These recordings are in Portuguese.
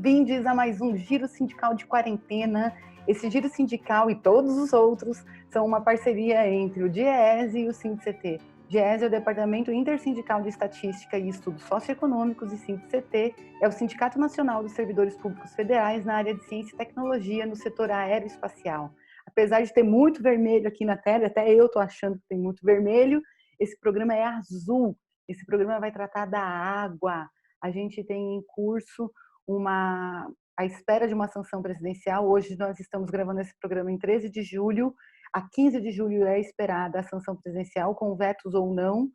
bem-vindos a mais um Giro Sindical de Quarentena. Esse Giro Sindical e todos os outros são uma parceria entre o DIEESE e o SINDICT. DIEESE é o Departamento Intersindical de Estatística e Estudos Socioeconômicos e SINDICT é o Sindicato Nacional dos Servidores Públicos Federais na área de Ciência e Tecnologia no setor aeroespacial. Apesar de ter muito vermelho aqui na tela, até eu estou achando que tem muito vermelho, esse programa é azul. Esse programa vai tratar da água. A gente tem em curso a espera de uma sanção presidencial. Hoje nós estamos gravando esse programa em 13 de julho. A 15 de julho é esperada a sanção presidencial, com vetos ou não,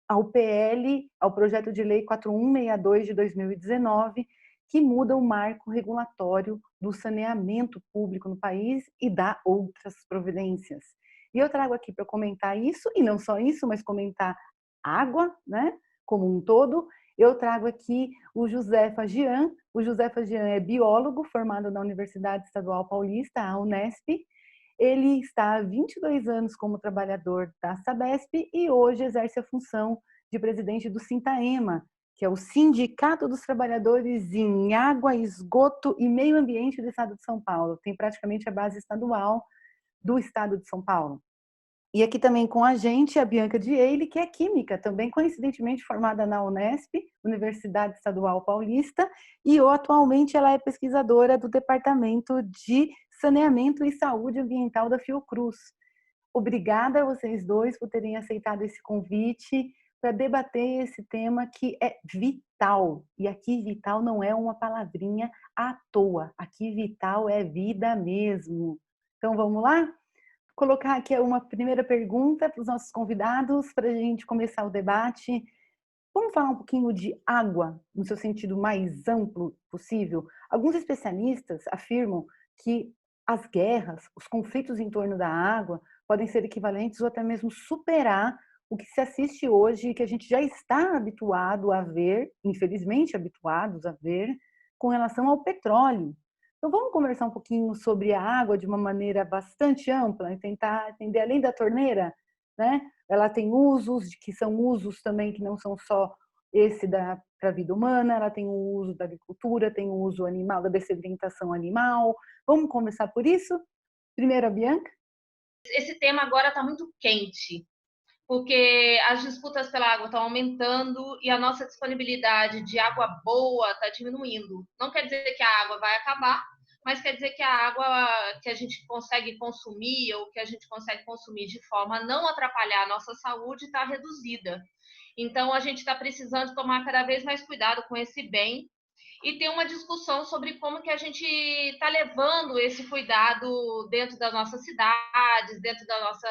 ao PL, ao projeto de lei 4162 de 2019, que muda o marco regulatório do saneamento público no país e dá outras providências. E eu trago aqui para comentar isso, e não só isso, mas comentar água, né, como um todo. Eu trago aqui o Josefa Jean. O Josefa Jean é biólogo formado na Universidade Estadual Paulista, a Unesp. Ele está há 22 anos como trabalhador da Sabesp e hoje exerce a função de presidente do Sintaema, que é o Sindicato dos Trabalhadores em Água, Esgoto e Meio Ambiente do Estado de São Paulo. Tem praticamente a base estadual do Estado de São Paulo. E aqui também com a gente a Bianca Dieyle, que é química, também coincidentemente formada na Unesp, Universidade Estadual Paulista, e atualmente ela é pesquisadora do Departamento de Saneamento e Saúde Ambiental da Fiocruz. Obrigada a vocês dois por terem aceitado esse convite para debater esse tema que é vital. E aqui vital não é uma palavrinha à toa, aqui vital é vida mesmo. Então vamos lá? Colocar aqui uma primeira pergunta para os nossos convidados, para a gente começar o debate. Vamos falar um pouquinho de água, no seu sentido mais amplo possível. Alguns especialistas afirmam que as guerras, os conflitos em torno da água, podem ser equivalentes ou até mesmo superar o que se assiste hoje, que a gente já está habituado a ver, infelizmente habituados a ver, com relação ao petróleo. Então, vamos conversar um pouquinho sobre a água de uma maneira bastante ampla e tentar entender além da torneira, né? Ela tem usos, que são usos também que não são só esse para a vida humana, ela tem o uso da agricultura, tem o uso animal, da dessedimentação animal. Vamos começar por isso? Primeiro a Bianca. Esse tema agora está muito quente, porque as disputas pela água estão aumentando e a nossa disponibilidade de água boa está diminuindo. Não quer dizer que a água vai acabar, mas quer dizer que a água que a gente consegue consumir ou que a gente consegue consumir de forma a não atrapalhar a nossa saúde está reduzida. Então, a gente está precisando tomar cada vez mais cuidado com esse bem e ter uma discussão sobre como que a gente está levando esse cuidado dentro das nossas cidades, dentro da nossa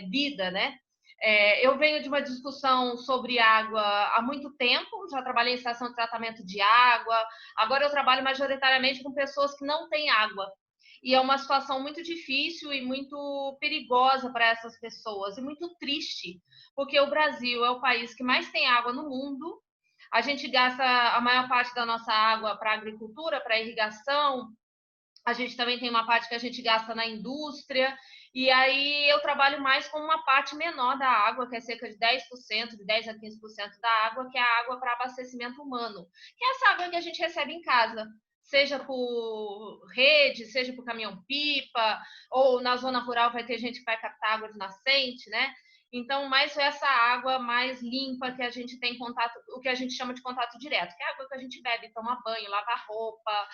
vida, né? Eu venho de uma discussão sobre água há muito tempo, já trabalhei em estação de tratamento de água, agora eu trabalho majoritariamente com pessoas que não têm água. E é uma situação muito difícil e muito perigosa para essas pessoas, e muito triste, porque o Brasil é o país que mais tem água no mundo. A gente gasta a maior parte da nossa água para agricultura, para irrigação. A gente também tem uma parte que a gente gasta na indústria. E aí eu trabalho mais com uma parte menor da água, que é cerca de 10%, de 10 a 15% da água, que é a água para abastecimento humano, que é essa água que a gente recebe em casa, seja por rede, seja por caminhão-pipa, ou na zona rural vai ter gente que vai captar água de nascente, né? Então, mais essa água mais limpa que a gente tem contato, o que a gente chama de contato direto, que é a água que a gente bebe, toma banho, lava roupa,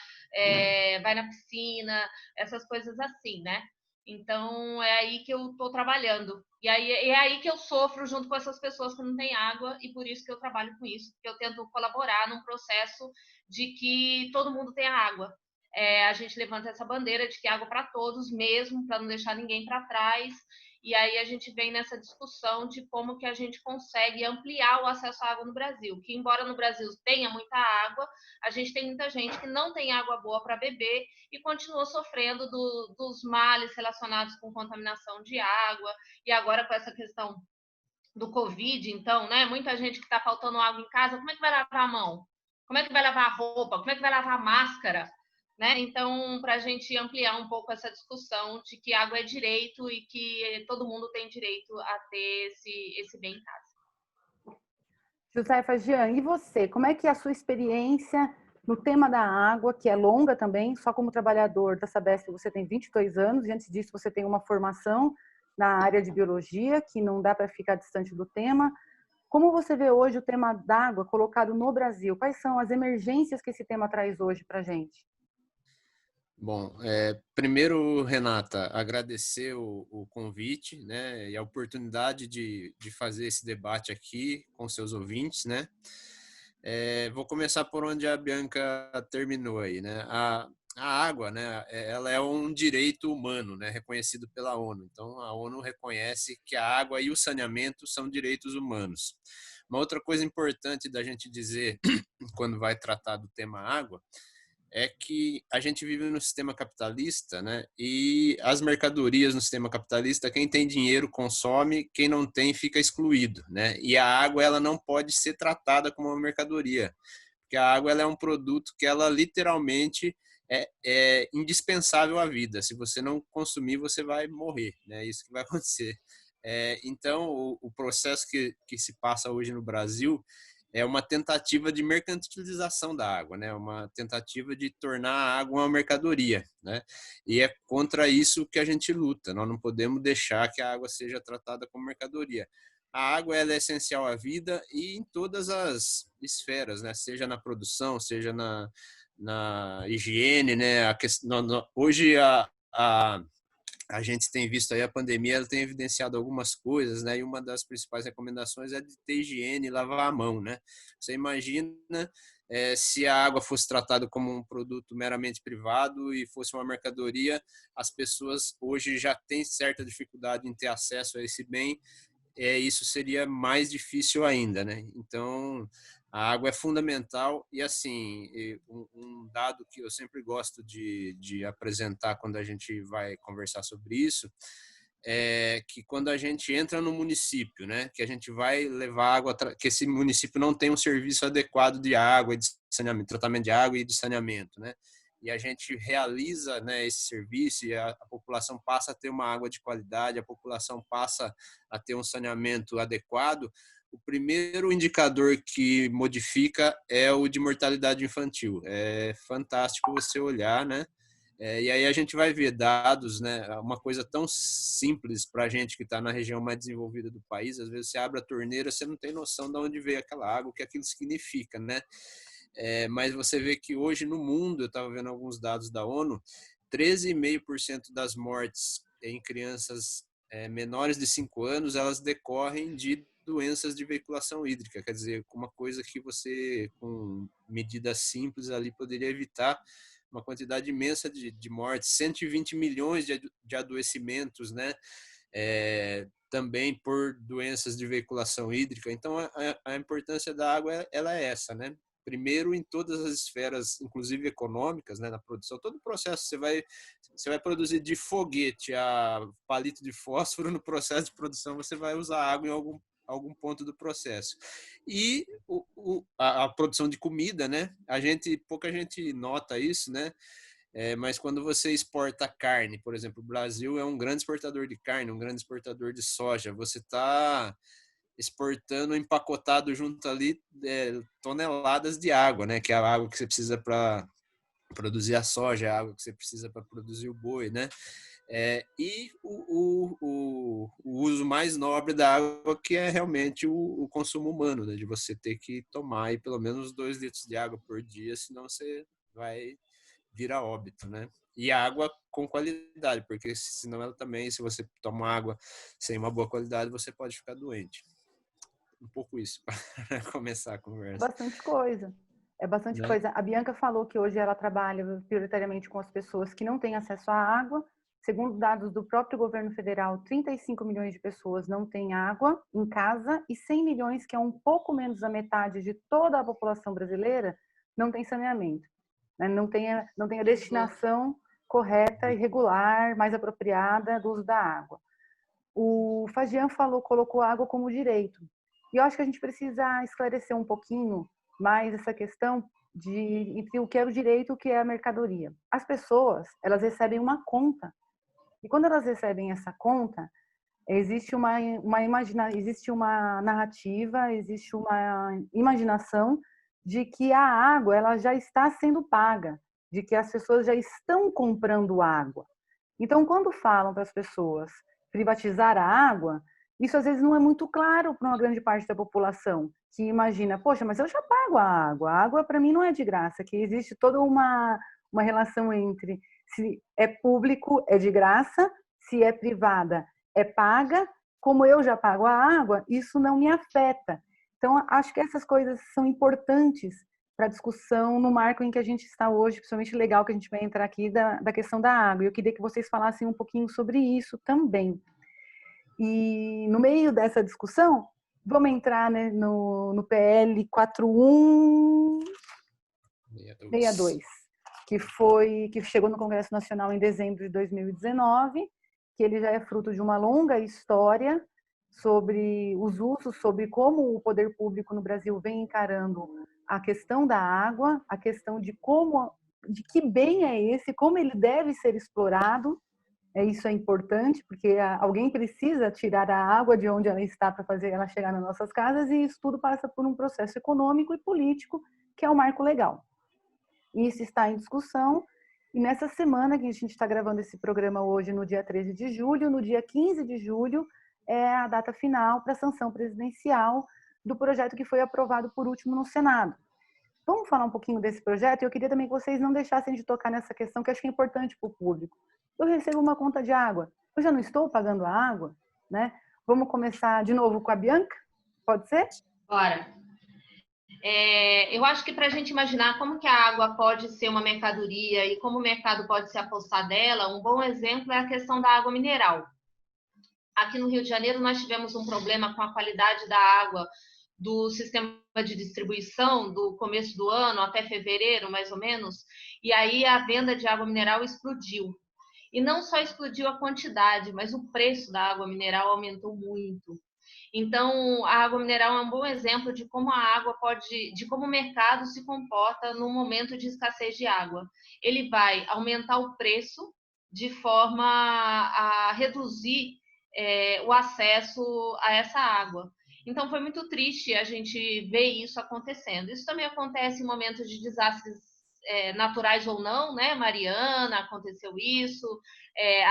vai na piscina, essas coisas assim, né? Então, é aí que eu estou trabalhando. E aí, é aí que eu sofro junto com essas pessoas que não têm água, e por isso que eu trabalho com isso, porque eu tento colaborar num processo de que todo mundo tenha água. A gente levanta essa bandeira de que água para todos mesmo, para não deixar ninguém para trás. E aí a gente vem nessa discussão de como que a gente consegue ampliar o acesso à água no Brasil, que embora no Brasil tenha muita água, a gente tem muita gente que não tem água boa para beber e continua sofrendo dos males relacionados com contaminação de água, e agora com essa questão do Covid, então, né, muita gente que está faltando água em casa, como é que vai lavar a mão? Como é que vai lavar a roupa? Como é que vai lavar a máscara? Né? Então, para a gente ampliar um pouco essa discussão de que água é direito e que todo mundo tem direito a ter esse bem em casa. Josefa Jean, e você? Como é que é a sua experiência No tema da água, que é longa também, só como trabalhador da Sabesp você tem 22 anos, e antes disso você tem uma formação na área de biologia, que não dá para ficar distante do tema. Como você vê hoje o tema da água colocado no Brasil? Quais são as emergências que esse tema traz hoje para a gente? Bom, primeiro, Renata, agradecer o convite, né, e a oportunidade de fazer esse debate aqui com seus ouvintes, né. Vou começar por onde a Bianca terminou aí, né. A água, né, ela é um direito humano, né, reconhecido pela ONU. Então, a ONU reconhece que a água e o saneamento são direitos humanos. Uma outra coisa importante da gente dizer quando vai tratar do tema água é que a gente vive no sistema capitalista, né? E as mercadorias no sistema capitalista, quem tem dinheiro consome, quem não tem fica excluído, né? E a água ela não pode ser tratada como uma mercadoria, porque a água ela é um produto que ela literalmente é indispensável à vida. Se você não consumir, você vai morrer, né? É isso que vai acontecer. Então, o processo que se passa hoje no Brasil é uma tentativa de mercantilização da água, né? Uma tentativa de tornar a água uma mercadoria, né? E é contra isso que a gente luta. Nós não podemos deixar que a água seja tratada como mercadoria. A água ela é essencial à vida e em todas as esferas, né? Seja na produção, seja na higiene, né? Hoje a gente tem visto aí a pandemia, ela tem evidenciado algumas coisas, né? E uma das principais recomendações é de ter higiene e lavar a mão, né? Você imagina se a água fosse tratada como um produto meramente privado e fosse uma mercadoria, as pessoas hoje já têm certa dificuldade em ter acesso a esse bem, isso seria mais difícil ainda, né? Então, a água é fundamental e, assim, um dado que eu sempre gosto de apresentar quando a gente vai conversar sobre isso é que quando a gente entra no município, né, que a gente vai levar água, que esse município não tem um serviço adequado de água, de saneamento, tratamento de água e de saneamento, né? E a gente realiza, né, esse serviço e a população passa a ter uma água de qualidade, a população passa a ter um saneamento adequado, o primeiro indicador que modifica é o de mortalidade infantil. É fantástico você olhar, né? E aí a gente vai ver dados, né? Uma coisa tão simples para a gente que está na região mais desenvolvida do país. Às vezes você abre a torneira, você não tem noção de onde veio aquela água, o que aquilo significa, né? Mas você vê que hoje no mundo, eu estava vendo alguns dados da ONU, 13,5% das mortes em crianças menores de 5 anos, elas decorrem de doenças de veiculação hídrica, quer dizer, uma coisa que você, com medidas simples ali, poderia evitar uma quantidade imensa de mortes, 120 milhões de adoecimentos, né? Também por doenças de veiculação hídrica. Então, a importância da água ela é essa, né? Primeiro, em todas as esferas, inclusive econômicas, né, na produção, todo o processo você vai produzir de foguete a palito de fósforo, no processo de produção você vai usar água em algum ponto do processo. E a produção de comida, né? Pouca gente nota isso, né? Mas quando você exporta carne, por exemplo, o Brasil é um grande exportador de carne, um grande exportador de soja. Você está exportando empacotado junto ali toneladas de água, né? Que é a água que você precisa para produzir a soja, a água que você precisa para produzir o boi, né? E o uso mais nobre da água, que é realmente o consumo humano, né? De você ter que tomar aí pelo menos 2 litros de água por dia, senão você vai virar óbito, né? E água com qualidade, porque senão ela também, se você toma água sem uma boa qualidade, você pode ficar doente. Um pouco isso, para começar a conversa. Bastante coisa. É bastante Né? coisa. A Bianca falou que hoje ela trabalha prioritariamente com as pessoas que não têm acesso à água. Segundo dados do próprio governo federal, 35 milhões de pessoas não têm água em casa e 100 milhões, que é um pouco menos da metade de toda a população brasileira, não tem saneamento. Não tem a destinação correta e regular, mais apropriada do uso da água. O Fagian colocou a água como direito. E eu acho que a gente precisa esclarecer um pouquinho mais essa questão entre o que é o direito e o que é a mercadoria. As pessoas, elas recebem uma conta. E quando elas recebem essa conta, existe existe uma narrativa, existe uma imaginação de que a água ela já está sendo paga, de que as pessoas já estão comprando água. Então, quando falam para as pessoas privatizar a água, isso às vezes não é muito claro para uma grande parte da população, que imagina, poxa, mas eu já pago a água para mim não é de graça, que existe toda uma relação entre se é público, é de graça, se é privada, é paga, como eu já pago a água, isso não me afeta. Então, acho que essas coisas são importantes para a discussão no marco em que a gente está hoje, principalmente legal que a gente vai entrar aqui da questão da água. E eu queria que vocês falassem um pouquinho sobre isso também. E no meio dessa discussão, vamos entrar, né, no PL 4162, que chegou no Congresso Nacional em dezembro de 2019, que ele já é fruto de uma longa história sobre os usos, sobre como o poder público no Brasil vem encarando a questão da água, a questão de de que bem é esse, como ele deve ser explorado. Isso é importante, porque alguém precisa tirar a água de onde ela está para fazer ela chegar nas nossas casas, e isso tudo passa por um processo econômico e político, que é o marco legal. Isso está em discussão, e nessa semana que a gente está gravando esse programa hoje, no dia 13 de julho, no dia 15 de julho, é a data final para a sanção presidencial do projeto que foi aprovado por último no Senado. Vamos falar um pouquinho desse projeto? Eu queria também que vocês não deixassem de tocar nessa questão, que eu acho que é importante para o público. Eu recebo uma conta de água, eu já não estou pagando a água, né? Vamos começar de novo com a Bianca? Pode ser? Bora. Eu acho que para a gente imaginar como que a água pode ser uma mercadoria e como o mercado pode se apossar dela, um bom exemplo é a questão da água mineral. Aqui no Rio de Janeiro nós tivemos um problema com a qualidade da água do sistema de distribuição do começo do ano até fevereiro, mais ou menos, e aí a venda de água mineral explodiu. E não só explodiu a quantidade, mas o preço da água mineral aumentou muito. Então, a água mineral é um bom exemplo de como a água de como o mercado se comporta no momento de escassez de água. Ele vai aumentar o preço de forma a reduzir o acesso a essa água. Então, foi muito triste a gente ver isso acontecendo. Isso também acontece em momentos de desastres naturais ou não, né? Mariana, aconteceu isso.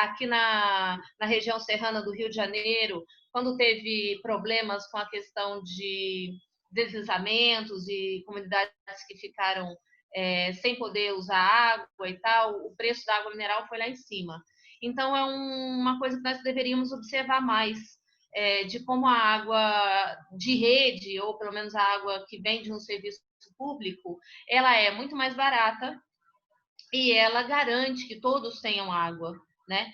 Aqui na região serrana do Rio de Janeiro, quando teve problemas com a questão de deslizamentos e comunidades que ficaram sem poder usar água e tal, o preço da água mineral foi lá em cima. Então, é uma coisa que nós deveríamos observar mais, de como a água de rede, ou pelo menos a água que vem de um serviço público, ela é muito mais barata e ela garante que todos tenham água, né?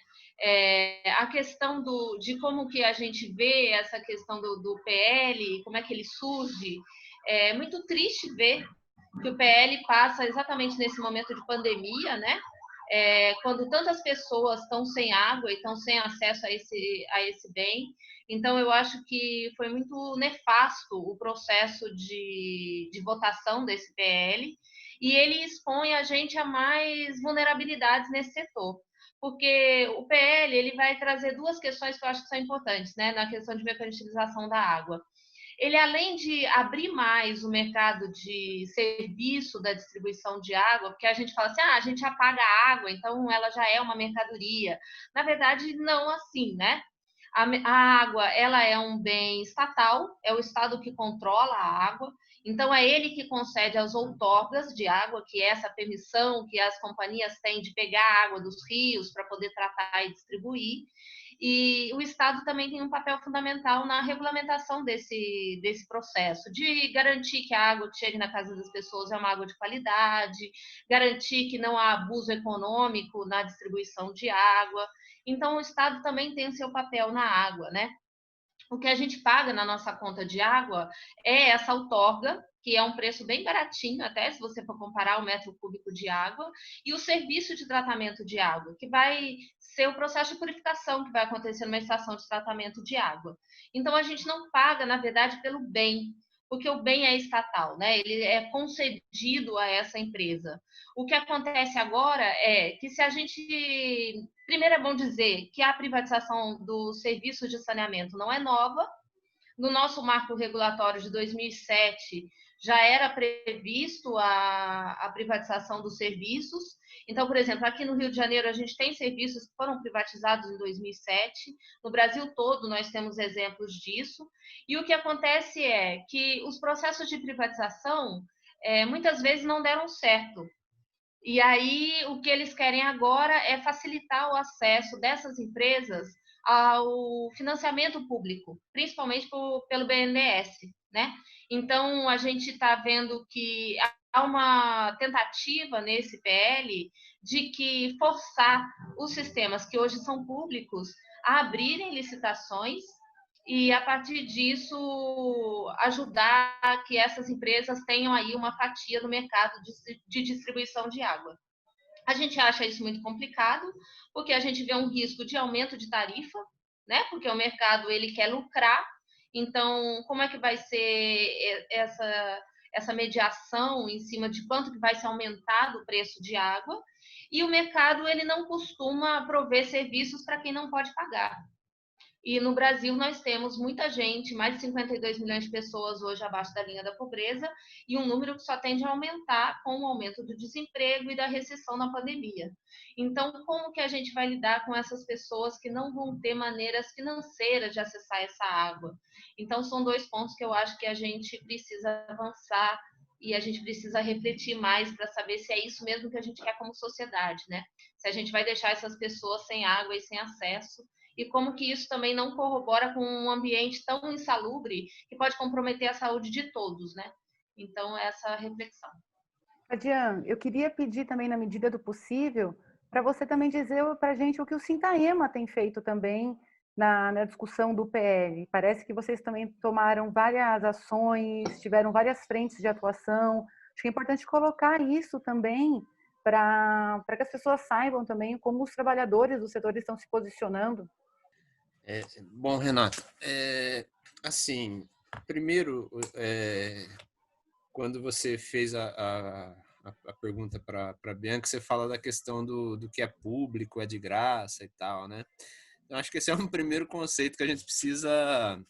A questão de como que a gente vê essa questão do PL, como é que ele surge, é muito triste ver que o PL passa exatamente nesse momento de pandemia, né? Quando tantas pessoas estão sem água e estão sem acesso a esse bem. Então, eu acho que foi muito nefasto o processo de votação desse PL, e ele expõe a gente a mais vulnerabilidades nesse setor. Porque o PL ele vai trazer duas questões que eu acho que são importantes, né, na questão de mercantilização da água. Ele, além de abrir mais o mercado de serviço da distribuição de água, porque a gente fala assim, a gente já paga a água, então ela já é uma mercadoria. Na verdade, não assim, né? A água, ela é um bem estatal, é o Estado que controla a água, então é ele que concede as outorgas de água, que é essa permissão que as companhias têm de pegar a água dos rios para poder tratar e distribuir. E o Estado também tem um papel fundamental na regulamentação desse processo, de garantir que a água que chegue na casa das pessoas é uma água de qualidade, garantir que não há abuso econômico na distribuição de água. Então, o Estado também tem o seu papel na água, né? O que a gente paga na nossa conta de água é essa outorga, que é um preço bem baratinho, até se você for comparar o metro cúbico de água, e o serviço de tratamento de água, que vai ser o processo de purificação que vai acontecer numa estação de tratamento de água. Então, a gente não paga, na verdade, pelo bem, porque o bem é estatal, né? Ele é concedido a essa empresa. O que acontece agora é que se a gente... Primeiro é bom dizer que a privatização do serviço de saneamento não é nova. No nosso marco regulatório de 2007, já era previsto a privatização dos serviços. Então, por exemplo, aqui no Rio de Janeiro a gente tem serviços que foram privatizados em 2007. No Brasil todo nós temos exemplos disso. E o que acontece é que os processos de privatização muitas vezes não deram certo. E aí o que eles querem agora é facilitar o acesso dessas empresas ao financiamento público, principalmente pelo BNDES, né? Então a gente está vendo que há uma tentativa nesse PL de que forçar os sistemas que hoje são públicos a abrirem licitações e a partir disso ajudar que essas empresas tenham aí uma fatia do mercado de distribuição de água. A gente acha isso muito complicado, porque a gente vê um risco de aumento de tarifa, né? Porque o mercado ele quer lucrar. Então, como é que vai ser essa mediação em cima de quanto que vai ser aumentado o preço de água? E o mercado ele não costuma prover serviços para quem não pode pagar. E no Brasil nós temos muita gente, mais de 52 milhões de pessoas hoje abaixo da linha da pobreza, e um número que só tende a aumentar com o aumento do desemprego e da recessão na pandemia. Então, como que a gente vai lidar com essas pessoas que não vão ter maneiras financeiras de acessar essa água? Então, são dois pontos que eu acho que a gente precisa avançar e a gente precisa refletir mais para saber se é isso mesmo que a gente quer como sociedade, né? Se a gente vai deixar essas pessoas sem água e sem acesso, e como que isso também não corrobora com um ambiente tão insalubre que pode comprometer a saúde de todos, né? Então, essa reflexão. Adian, eu queria pedir também, na medida do possível, para você também dizer para a gente o que o Sintaema tem feito também na discussão do PL. Parece que vocês também tomaram várias ações, tiveram várias frentes de atuação. Acho que é importante colocar isso também para que as pessoas saibam também como os trabalhadores do setor estão se posicionando. Bom, Renato, assim, primeiro, quando você fez a pergunta para a Bianca, você fala da questão do que é público, é de graça e tal, né? Eu acho que esse é um primeiro conceito que a gente precisa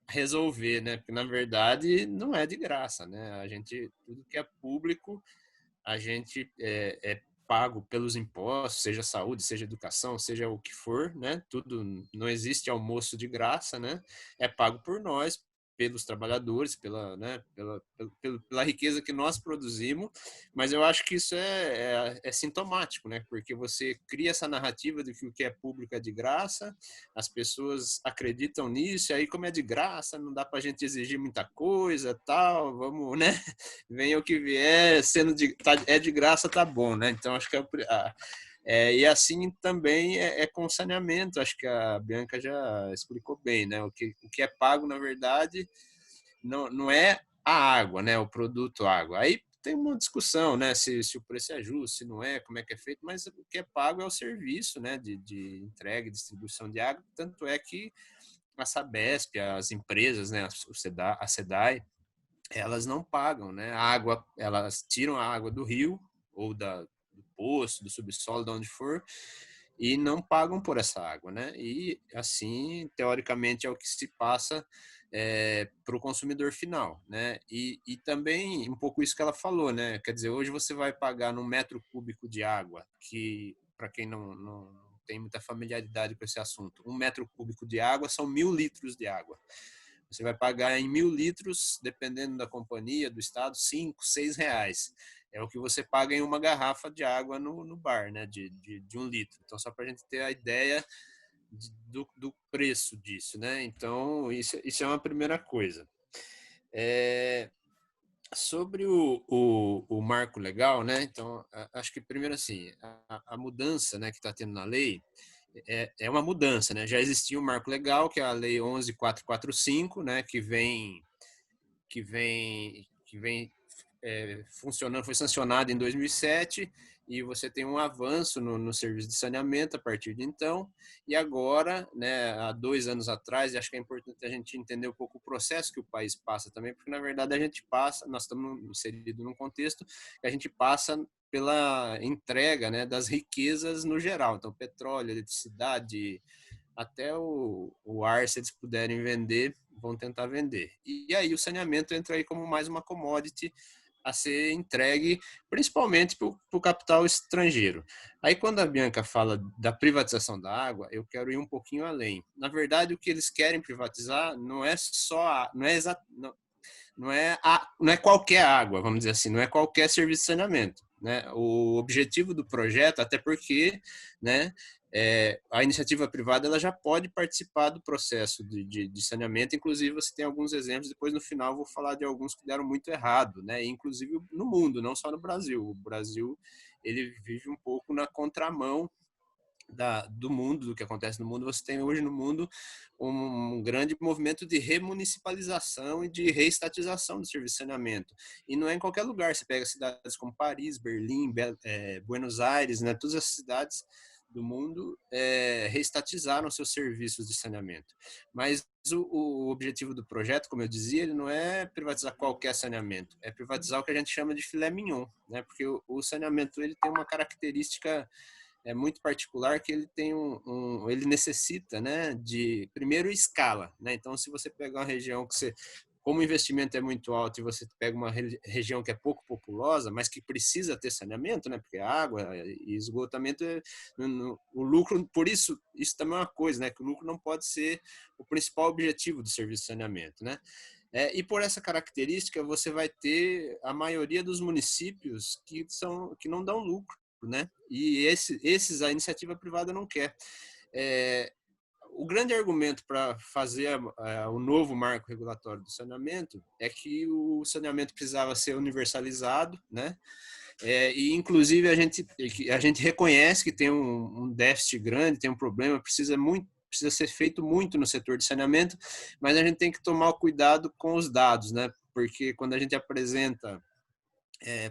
resolver, né? Porque, na verdade, não é de graça, né? Tudo que é público, a gente é pago pelos impostos, seja saúde, seja educação, seja o que for, né? Tudo, não existe almoço de graça, né? É pago por nós, pelos trabalhadores, né, pela riqueza que nós produzimos, mas eu acho que isso é sintomático, né? Porque você cria essa narrativa de que o que é público é de graça, as pessoas acreditam nisso, e aí como é de graça, não dá para a gente exigir muita coisa, tal, vamos, né? Venha o que vier, é de graça, tá bom, né? Então acho que e assim também com saneamento, acho que a Bianca já explicou bem, né? O que é pago, na verdade, não é a água, né? O produto água. Aí tem uma discussão, né? Se o preço é justo, se não é, como é que é feito, mas o que é pago é o serviço, né? De entrega e distribuição de água. Tanto é que a Sabesp, as empresas, né? A SEDAI, elas não pagam, né? A água, elas tiram a água do rio ou do poço, do subsolo, de onde for, e não pagam por essa água, né? E assim, teoricamente, é o que se passa para o consumidor final, né? E também um pouco isso que ela falou, né? Quer dizer, hoje você vai pagar num metro cúbico de água, que para quem não tem muita familiaridade com esse assunto, um metro cúbico de água são 1.000 litros de água. Você vai pagar em 1.000 litros, dependendo da companhia, do estado, 5, 6 reais. É o que você paga em uma garrafa de água no bar, né? De 1 litro. Então, só para a gente ter a ideia do preço disso, né? Então, isso é uma primeira coisa. Sobre o marco legal, né? Então, acho que primeiro assim, a mudança, né, que está tendo na lei é uma mudança, né? Já existia o marco legal, que é a Lei 11.445, né? Que vem funcionando, foi sancionada em 2007, e você tem um avanço no serviço de saneamento a partir de então, e agora, né, há 2 anos atrás, e acho que é importante a gente entender um pouco o processo que o país passa também, porque na verdade nós estamos inseridos num contexto que a gente passa pela entrega, né, das riquezas no geral, então petróleo, eletricidade, até o ar, se eles puderem vender, vão tentar vender. E aí o saneamento entra aí como mais uma commodity a ser entregue, principalmente para o capital estrangeiro. Aí, quando a Bianca fala da privatização da água, eu quero ir um pouquinho além. Na verdade, o que eles querem privatizar não é só, não é qualquer água, vamos dizer assim, não é qualquer serviço de saneamento, né? O objetivo do projeto, até porque, né, a iniciativa privada ela já pode participar do processo de saneamento, inclusive você tem alguns exemplos, depois no final eu vou falar de alguns que deram muito errado, né? Inclusive no mundo, não só no Brasil. O Brasil ele vive um pouco na contramão do mundo, do que acontece no mundo. Você tem hoje no mundo um grande movimento de remunicipalização e de reestatização do serviço de saneamento. E não é em qualquer lugar. Você pega cidades como Paris, Berlim, Buenos Aires, né? Todas as cidades do mundo reestatizaram seus serviços de saneamento. Mas o objetivo do projeto, como eu dizia, ele não é privatizar qualquer saneamento, é privatizar o que a gente chama de filé mignon, né? Porque o saneamento ele tem uma característica muito particular, que ele tem ele necessita, né, de primeiro escala, né? Então, se você pegar uma região que você, como o investimento é muito alto e você pega uma região que é pouco populosa, mas que precisa ter saneamento, né? Porque água e esgotamento, o lucro, por isso também é uma coisa, né? Que o lucro não pode ser o principal objetivo do serviço de saneamento, né? E por essa característica, você vai ter a maioria dos municípios que não dão lucro, né? E esses a iniciativa privada não quer. O grande argumento para fazer o novo marco regulatório do saneamento é que o saneamento precisava ser universalizado, né? E inclusive a gente reconhece que tem um déficit grande, tem um problema, precisa ser feito muito no setor de saneamento, mas a gente tem que tomar cuidado com os dados, né? Porque quando a gente apresenta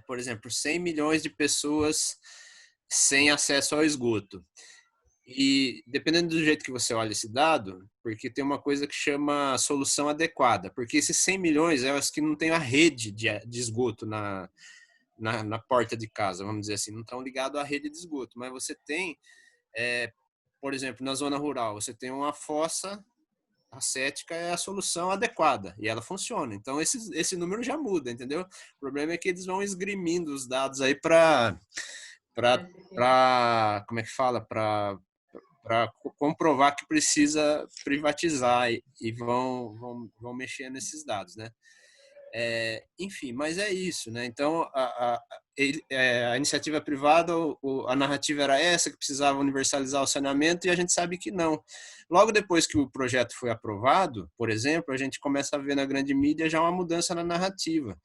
por exemplo, 100 milhões de pessoas sem acesso ao esgoto. E dependendo do jeito que você olha esse dado, porque tem uma coisa que chama solução adequada, porque esses 100 milhões é os que não têm a rede de esgoto na porta de casa, vamos dizer assim, não estão ligados à rede de esgoto, mas você tem, por exemplo, na zona rural, você tem uma fossa ascética é a solução adequada e ela funciona. Então esse número já muda, entendeu? O problema é que eles vão esgrimindo os dados aí para como é que fala? Para comprovar que precisa privatizar e vão mexer nesses dados, né? Enfim, mas é isso, né? Então a iniciativa privada, a narrativa era essa, que precisava universalizar o saneamento, e a gente sabe que não. Logo depois que o projeto foi aprovado, por exemplo, a gente começa a ver na grande mídia já uma mudança na narrativa.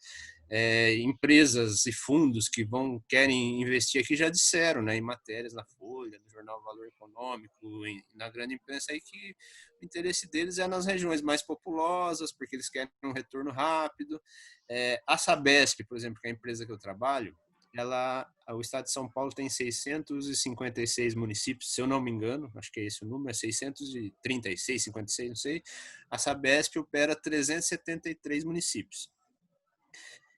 Empresas e fundos que querem investir aqui já disseram, né, em matérias na Folha, no jornal Valor Econômico, na grande imprensa, aí, que o interesse deles é nas regiões mais populosas, porque eles querem um retorno rápido. A Sabesp, por exemplo, que é a empresa que eu trabalho, o estado de São Paulo tem 656 municípios, se eu não me engano, acho que é esse o número, é 636, 56, não sei. A Sabesp opera 373 municípios.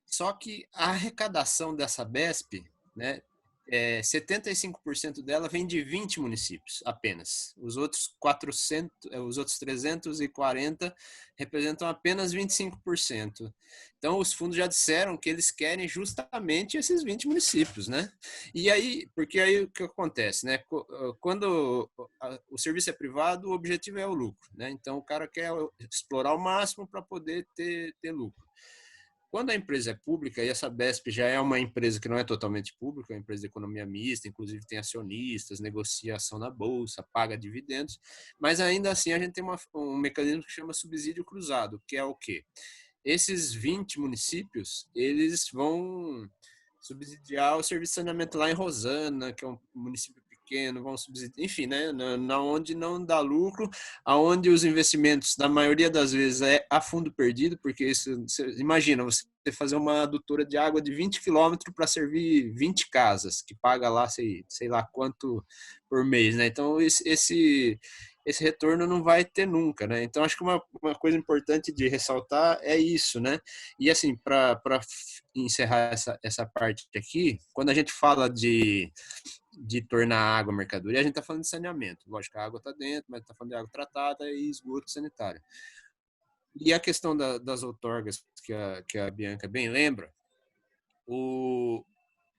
Só que a arrecadação dessa Sabesp, né, 75% dela vem de 20 municípios apenas. Os outros 340 representam apenas 25%. Então, os fundos já disseram que eles querem justamente esses 20 municípios, né? E aí, porque aí o que acontece, né? Quando o serviço é privado, o objetivo é o lucro, né? Então, o cara quer explorar o máximo para poder ter lucro. Quando a empresa é pública, e a Sabesp já é uma empresa que não é totalmente pública, é uma empresa de economia mista, inclusive tem acionistas, negociação na bolsa, paga dividendos, mas ainda assim a gente tem um mecanismo que chama subsídio cruzado, que é o quê? Esses 20 municípios, eles vão subsidiar o serviço de saneamento lá em Rosana, que é um município pequeno, vão subsidiar, enfim, né, na onde não dá lucro, aonde os investimentos, na maioria das vezes, é a fundo perdido, porque imagina, você fazer uma adutora de água de 20 quilômetros para servir 20 casas, que paga lá, sei lá quanto por mês, né? Então, esse retorno não vai ter nunca, né? Então, acho que uma coisa importante de ressaltar é isso, né? E, assim, para encerrar essa parte aqui, quando a gente fala de de tornar a água mercadoria, a gente está falando de saneamento. Lógico que a água está dentro, mas está falando de água tratada e esgoto sanitário. E a questão das outorgas, que a Bianca bem lembra, o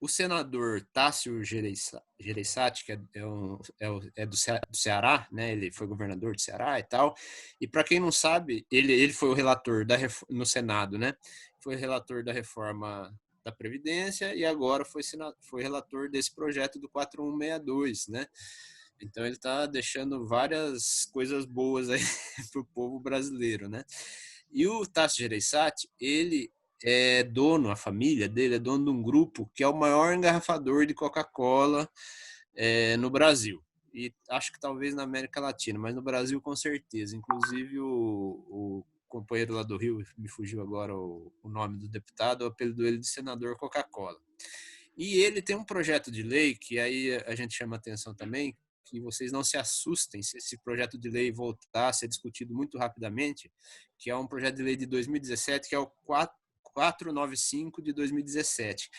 senador Tássio Gereissati, que é do Ceará, né? Ele foi governador de Ceará e tal. E para quem não sabe, ele foi o relator no Senado, né? Foi relator da reforma da Previdência e agora foi relator desse projeto do 4162, né? Então ele está deixando várias coisas boas aí para o povo brasileiro, né? E o Tássio Gereissati, ele é dono, a família dele é dono de um grupo que é o maior engarrafador de Coca-Cola no Brasil. E acho que talvez na América Latina, mas no Brasil com certeza. Inclusive o companheiro lá do Rio, me fugiu agora o nome do deputado, eu apelido ele de senador Coca-Cola. E ele tem um projeto de lei que aí a gente chama atenção também, que vocês não se assustem se esse projeto de lei voltar a ser discutido muito rapidamente, que é um projeto de lei de 2017, que é o 495 de 2017.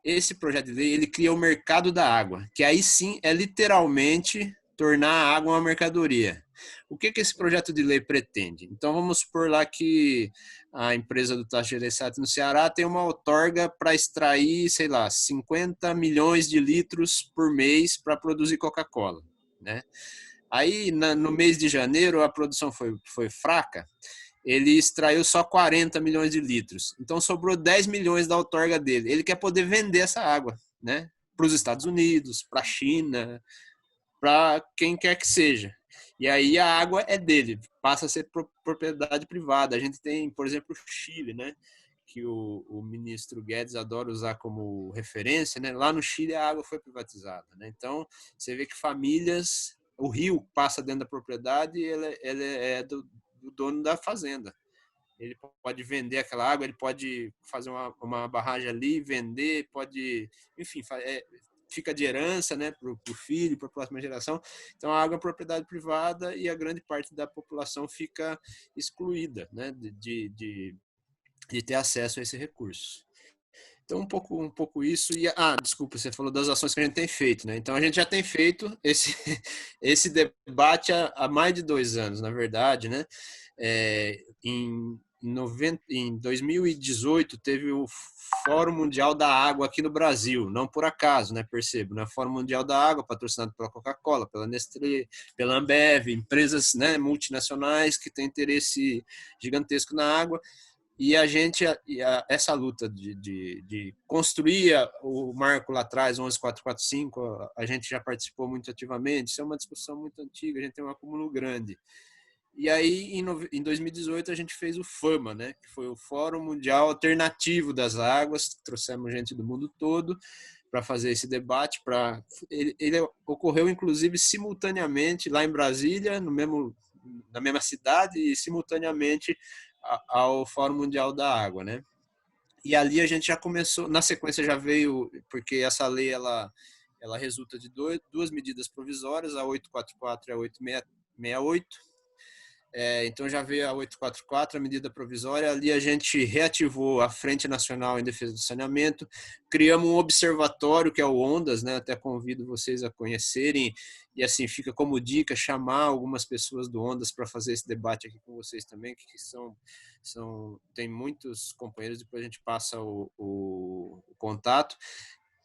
Esse projeto de lei, ele cria o mercado da água, que aí sim é literalmente tornar a água uma mercadoria. O que esse projeto de lei pretende? Então, vamos supor lá que a empresa do Tássio Gereissati no Ceará tem uma outorga para extrair, sei lá, 50 milhões de litros por mês para produzir Coca-Cola, né? Aí, no mês de janeiro, a produção foi fraca, ele extraiu só 40 milhões de litros. Então, sobrou 10 milhões da outorga dele. Ele quer poder vender essa água, né? Para os Estados Unidos, para a China, para quem quer que seja. E aí a água é dele, passa a ser propriedade privada. A gente tem, por exemplo, o Chile, né? Que o ministro Guedes adora usar como referência, né? Lá no Chile a água foi privatizada, né? Então, você vê que famílias, o rio passa dentro da propriedade e ele é do dono da fazenda. Ele pode vender aquela água, ele pode fazer uma barragem ali, vender, pode, enfim, fica de herança, né, para o filho, para a próxima geração. Então, a água é propriedade privada e a grande parte da população fica excluída, né, de ter acesso a esse recurso. Então, um pouco isso. E, desculpa, você falou das ações que a gente tem feito, né? Então, a gente já tem feito esse debate há mais de 2 anos, na verdade, né? Em 2018, teve o Fórum Mundial da Água aqui no Brasil, não por acaso, né? Percebo, né? Fórum Mundial da Água, patrocinado pela Coca-Cola, pela Nestlé, pela Ambev, empresas, né, multinacionais que têm interesse gigantesco na água. E essa luta de construir o marco lá atrás, 11445, a gente já participou muito ativamente. Isso é uma discussão muito antiga, a gente tem um acúmulo grande. E aí, em 2018, a gente fez o FAMA, né? Que foi o Fórum Mundial Alternativo das Águas. Trouxemos gente do mundo todo para fazer esse debate. Ele ocorreu, inclusive, simultaneamente lá em Brasília, na mesma cidade, e simultaneamente ao Fórum Mundial da Água, né? E ali a gente já começou, na sequência já veio, porque essa lei ela resulta de duas medidas provisórias, a 844 e a 868. Então já veio a 844, a medida provisória, ali a gente reativou a Frente Nacional em Defesa do Saneamento, criamos um observatório que é o ONDAS, né? Até convido vocês a conhecerem e assim fica como dica chamar algumas pessoas do ONDAS para fazer esse debate aqui com vocês também, que tem muitos companheiros, depois a gente passa o contato.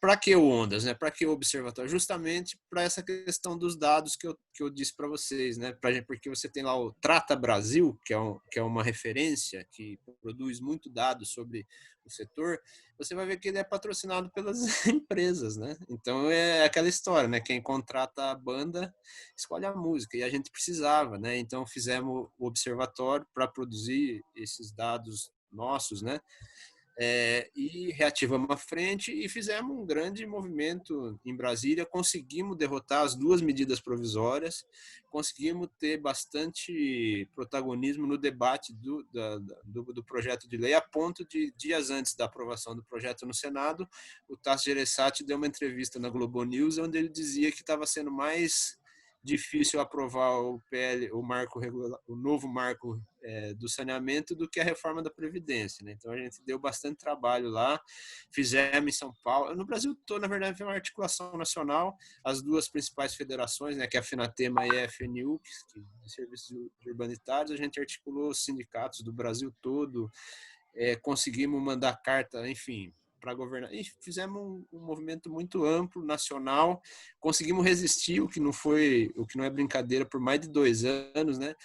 Para que o ONDAS, né? Para que o observatório? Justamente para essa questão dos dados que eu disse para vocês, né? Porque você tem lá o Trata Brasil, que é uma referência que produz muito dados sobre o setor. Você vai ver que ele é patrocinado pelas empresas, né? Então é aquela história, né? Quem contrata a banda escolhe a música e a gente precisava, né? Então fizemos o observatório para produzir esses dados nossos, né? E reativamos a frente e fizemos um grande movimento em Brasília, conseguimos derrotar as 2 medidas provisórias, conseguimos ter bastante protagonismo no debate do projeto de lei, a ponto de, dias antes da aprovação do projeto no Senado, o Tássio Gereissati deu uma entrevista na Globo News, onde ele dizia que estava sendo mais difícil aprovar o PL, o novo marco do saneamento do que a reforma da Previdência, né? Então a gente deu bastante trabalho lá, fizemos em São Paulo, no Brasil todo, na verdade, foi uma articulação nacional, as duas principais federações, né, que é a Finatema e a FNU, que de serviços urbanitários, a gente articulou os sindicatos do Brasil todo, conseguimos mandar carta, enfim, para governar. E fizemos um movimento muito amplo, nacional, conseguimos resistir, o que não é brincadeira, por mais de 2 anos, né?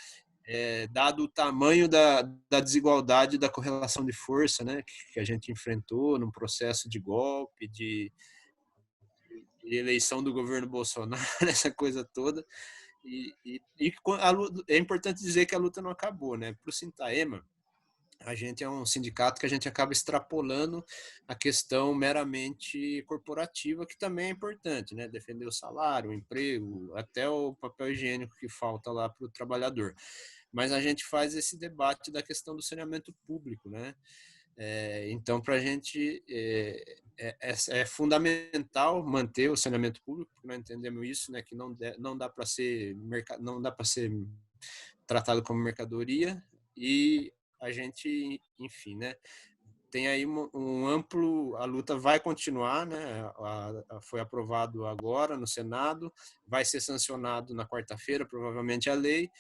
Dado o tamanho da desigualdade da correlação de força, né, que a gente enfrentou num processo de golpe, de eleição do governo Bolsonaro, essa coisa toda. É importante dizer que a luta não acabou, né? Para o Sintaema, a gente é um sindicato que a gente acaba extrapolando a questão meramente corporativa, que também é importante, né? Defender o salário, o emprego, até o papel higiênico que falta lá para o trabalhador. Mas a gente faz esse debate da questão do saneamento público, né? Então, para a gente é fundamental manter o saneamento público, porque nós entendemos isso, né? Que não dá para ser tratado como mercadoria, e a gente, enfim, né, tem aí um amplo, a luta vai continuar, né, foi aprovado agora no Senado, vai ser sancionado na quarta-feira, provavelmente a lei,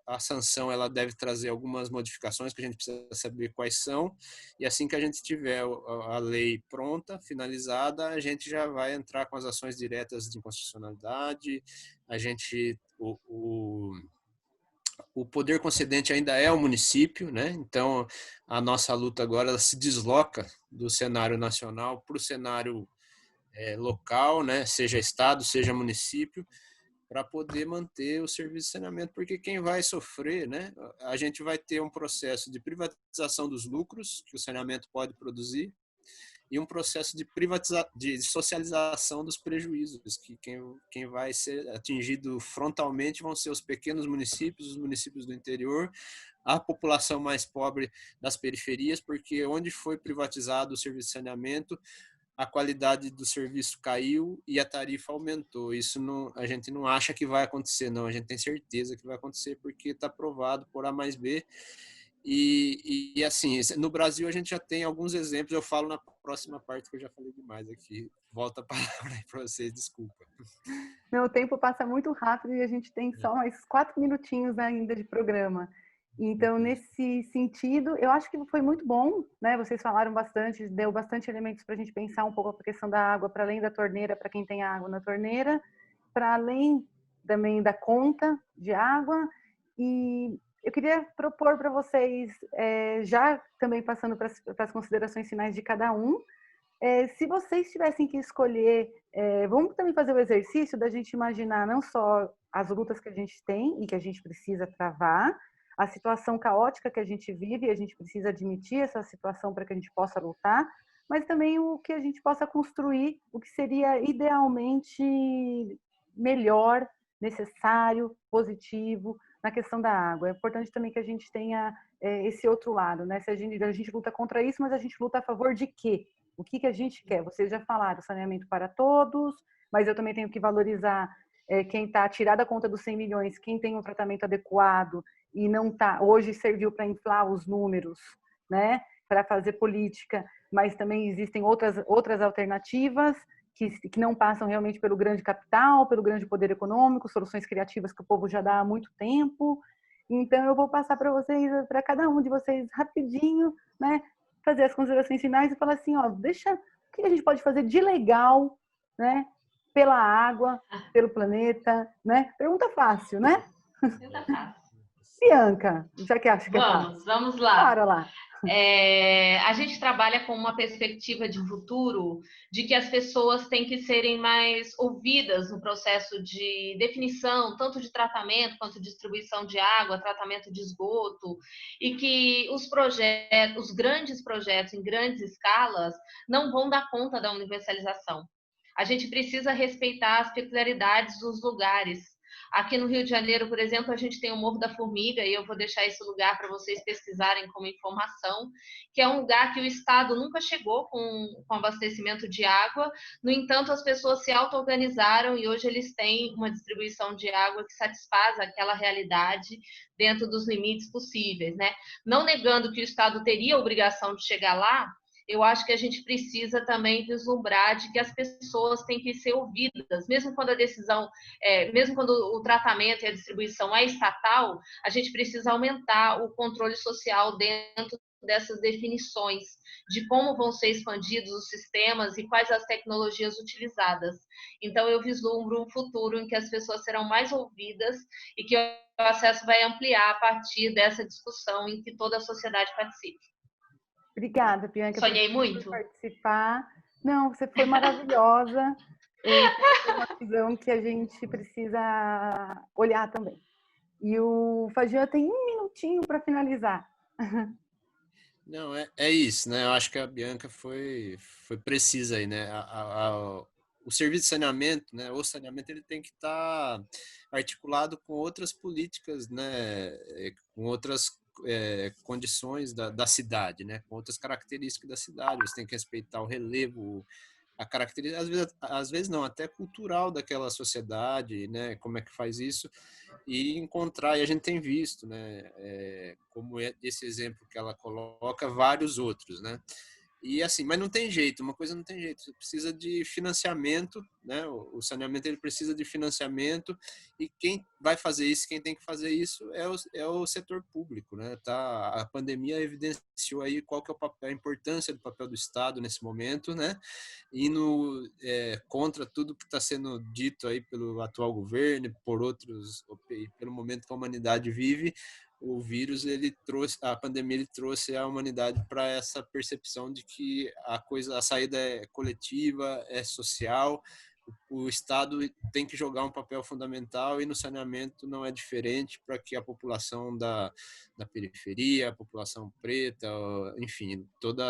a sanção ela deve trazer algumas modificações que a gente precisa saber quais são, e assim que a gente tiver a lei pronta, finalizada, a gente já vai entrar com as ações diretas de inconstitucionalidade, a gente, o poder concedente ainda é o município, né? Então a nossa luta agora ela se desloca do cenário nacional para o cenário local, né? Seja estado, seja município, para poder manter o serviço de saneamento, porque quem vai sofrer, né? A gente vai ter um processo de privatização dos lucros que o saneamento pode produzir, e um processo de socialização dos prejuízos, que quem vai ser atingido frontalmente vão ser os pequenos municípios, os municípios do interior, a população mais pobre das periferias, porque onde foi privatizado o serviço de saneamento, a qualidade do serviço caiu e a tarifa aumentou. Isso não, a gente não acha que vai acontecer, não. A gente tem certeza que vai acontecer porque está provado por A mais B. E assim, no Brasil a gente já tem alguns exemplos, eu falo na próxima parte que eu já falei demais aqui. Volta a palavra aí para vocês, desculpa. Meu tempo passa muito rápido e a gente tem só mais 4 minutinhos ainda de programa. Então, nesse sentido, eu acho que foi muito bom, né? Vocês falaram bastante, deu bastante elementos para a gente pensar um pouco a questão da água, para além da torneira, para quem tem água na torneira, para além também da conta de água. E eu queria propor para vocês, já também passando para as considerações finais de cada um, se vocês tivessem que escolher, vamos também fazer o exercício da gente imaginar não só as lutas que a gente tem e que a gente precisa travar, a situação caótica que a gente vive, e a gente precisa admitir essa situação para que a gente possa lutar, mas também o que a gente possa construir, o que seria idealmente melhor, necessário, positivo na questão da água. É importante também que a gente tenha esse outro lado, né? Se a gente luta contra isso, mas a gente luta a favor de quê? O que a gente quer? Vocês já falaram, saneamento para todos, mas eu também tenho que valorizar quem está tirado da conta dos 100 milhões, quem tem um tratamento adequado e não está, hoje serviu para inflar os números, né? Para fazer política, mas também existem outras alternativas que não passam realmente pelo grande capital, pelo grande poder econômico, soluções criativas que o povo já dá há muito tempo. Então, eu vou passar para vocês, para cada um de vocês, rapidinho, né? Fazer as considerações finais e falar assim, ó, deixa o que a gente pode fazer de legal, né? Pela água, pelo planeta, né? Pergunta fácil, né? Pergunta fácil. Bianca, já que acha que é fácil. Vamos lá. Bora lá. A gente trabalha com uma perspectiva de futuro de que as pessoas têm que serem mais ouvidas no processo de definição, tanto de tratamento quanto de distribuição de água, tratamento de esgoto, e que os grandes projetos em grandes escalas não vão dar conta da universalização. A gente precisa respeitar as peculiaridades dos lugares. Aqui no Rio de Janeiro, por exemplo, a gente tem o Morro da Formiga, e eu vou deixar esse lugar para vocês pesquisarem como informação, que é um lugar que o Estado nunca chegou com abastecimento de água. No entanto, as pessoas se auto-organizaram e hoje eles têm uma distribuição de água que satisfaz aquela realidade dentro dos limites possíveis, né? Não negando que o Estado teria a obrigação de chegar lá, eu acho que a gente precisa também vislumbrar de que as pessoas têm que ser ouvidas, mesmo quando a decisão, mesmo quando o tratamento e a distribuição é estatal, a gente precisa aumentar o controle social dentro dessas definições de como vão ser expandidos os sistemas e quais as tecnologias utilizadas. Então, eu vislumbro um futuro em que as pessoas serão mais ouvidas e que o acesso vai ampliar a partir dessa discussão em que toda a sociedade participe. Obrigada, Bianca, Sonhei por muito? participar. Não, você foi maravilhosa. É uma visão que a gente precisa olhar também. E o Fagian tem 1 minutinho para finalizar. Não, é isso, né? Eu acho que a Bianca foi precisa aí, né? O serviço de saneamento, né? O saneamento ele tem que estar articulado com outras políticas, né? Com outras condições da cidade, né? Com outras características da cidade. Você tem que respeitar o relevo, a característica, às vezes não, até cultural daquela sociedade, né? Como é que faz isso? E encontrar, e a gente tem visto, né, como esse exemplo que ela coloca, vários outros, né? E assim, mas não tem jeito, uma coisa não tem jeito, você precisa de financiamento, né? O saneamento ele precisa de financiamento e quem vai fazer isso, quem tem que fazer isso é o setor público, né? Tá? A pandemia evidenciou aí qual que é o papel, a importância do papel do Estado nesse momento, né? Indo contra tudo que está sendo dito aí pelo atual governo, por outros, pelo momento que a humanidade vive. O vírus a pandemia ele trouxe a humanidade para essa percepção de que a saída é coletiva, é social. O Estado tem que jogar um papel fundamental e no saneamento não é diferente para que a população da periferia, a população preta, enfim, todo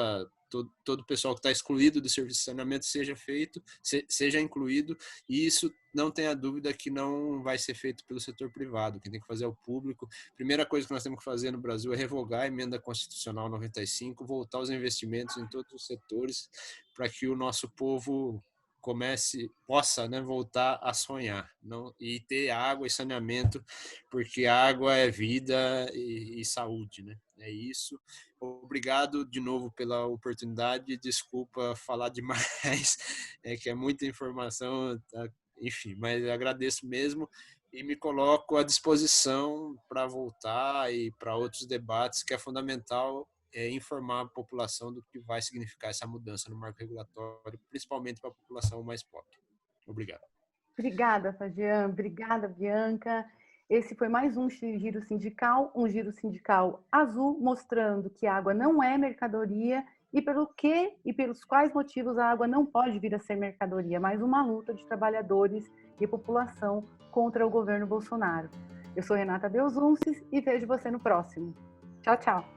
o pessoal que está excluído do serviço de saneamento seja incluído, e isso não tenha dúvida que não vai ser feito pelo setor privado, quem tem que fazer é o público. Primeira coisa que nós temos que fazer no Brasil é revogar a emenda constitucional 95, voltar os investimentos em todos os setores para que o nosso povo possa, né, voltar a sonhar, não, e ter água e saneamento, porque água é vida e saúde, né? É isso. Obrigado de novo pela oportunidade. Desculpa falar demais, que é muita informação, tá? Enfim, mas agradeço mesmo e me coloco à disposição para voltar e para outros debates, que é fundamental informar a população do que vai significar essa mudança no marco regulatório, principalmente para a população mais pobre. Obrigado. Obrigada, Fagian. Obrigada, Bianca. Esse foi mais um giro sindical azul, mostrando que a água não é mercadoria e pelo que e pelos quais motivos a água não pode vir a ser mercadoria. Mais uma luta de trabalhadores e população contra o governo Bolsonaro. Eu sou Renata Belzunces e vejo você no próximo. Tchau, tchau.